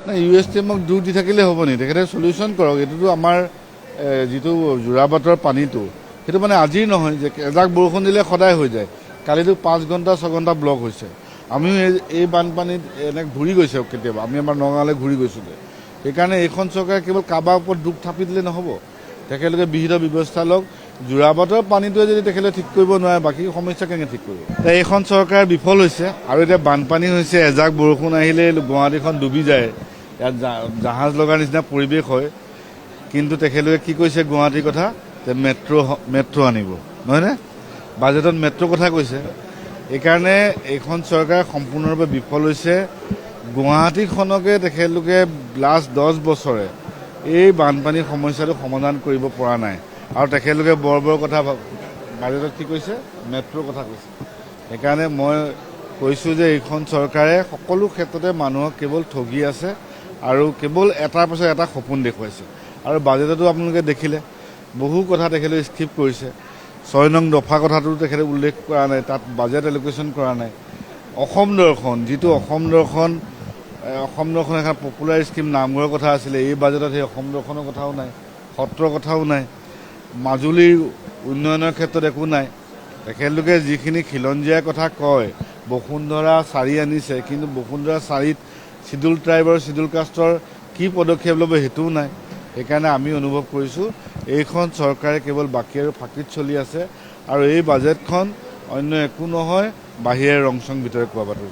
নাই USTMক দোষ দি থাকিলে হ'ব নি? তেখেতে সলিউশ্যন কৰক। এইটোতো আমাৰ যিটো যোৰাবাটৰ পানীটো সেইটো মানে আজিৰ নহয় যে এজাক বৰষুণ দিলে সদায় হৈ যায়। কালিতো 5 ঘণ্টা 6 ঘণ্টা ব্লক হৈছে। আমিও এই বানপানীত এনেকৈ ঘূৰি গৈছে কেতিয়াবা, আমি আমাৰ নগাঁৱলৈ ঘূৰি গৈছিলোঁ। সেইকাৰণে এইখন চৰকাৰে কেৱল কাৰোবাৰ ওপৰত দুখ থাপি দিলে নহ'ব, তেখেতলোকে বিহিত ব্যৱস্থা লওক। যোৰাবাটৰ পানীটোৱে যদি তেখেতে ঠিক কৰিব নোৱাৰে, বাকী সমস্যা কেনেকৈ ঠিক কৰিব? এইখন চৰকাৰ বিফল হৈছে আৰু এতিয়া বানপানী হৈছে। এজাক বৰষুণ আহিলে গুৱাহাটীখন ডুবি যায়, ইয়াত জাহাজ লগাৰ নিচিনা পৰিৱেশ হয়। কিন্তু তেখেতলোকে কি কৈছে গুৱাহাটীৰ কথা, যে মেট্ৰ' আনিব, নহয়নে? বাজেটত মেট্ৰ' কথা কৈছে। এইকাৰণে এইখন চৰকাৰ সম্পূৰ্ণৰূপে বিফল হৈছে। গুৱাহাটীখনকে তেখেতলোকে লাষ্ট 10 বছৰে এই বানপানীৰ সমস্যাটো সমাধান কৰিব পৰা নাই। আৰু তেখেতলোকে বৰ কথা বাজেটত কি কৈছে, মেট্ৰ'ৰ কথা কৈছে। সেইকাৰণে মই কৈছোঁ যে এইখন চৰকাৰে সকলো ক্ষেত্ৰতে মানুহক কেৱল ঠগি আছে আৰু কেৱল এটাৰ পাছত এটা সপোন দেখুৱাইছে। আৰু বাজেটতো আপোনালোকে দেখিলে বহু কথা তেখেতে স্কিপ কৰিছে। 6 নং দফা কথাটো তেখেতে উল্লেখ কৰা নাই, তাত বাজেট এলোকেশ্যন কৰা নাই। অসম দৰ্শন, যিটো অসম দৰ্শন এখন পপুলাৰ স্কিম নামঘৰৰ কথা আছিলে, এই বাজেটত সেই অসম দৰ্শনৰ কথাও নাই, সত্ৰৰ কথাও নাই, মাজুলীৰ উন্নয়নৰ ক্ষেত্ৰত একো নাই। তেখেতলোকে যিখিনি খিলঞ্জীয়াৰ কথা কয়, বসুন্ধৰা 4 আনিছে, কিন্তু বসুন্ধৰা 4ত চিডুল ট্ৰাইবৰ চিডুল কাষ্টৰ কি পদক্ষেপ ল'ব সেইটোও নাই। সেইকাৰণে আমি অনুভৱ কৰিছোঁ এইখন চৰকাৰে কেৱল বাকী আৰু ফাঁকিত চলি আছে আৰু এই বাজেটখন অন্য একো নহয়, বাহিৰে ৰং চং ভিতৰে কোৱা বাতৰি।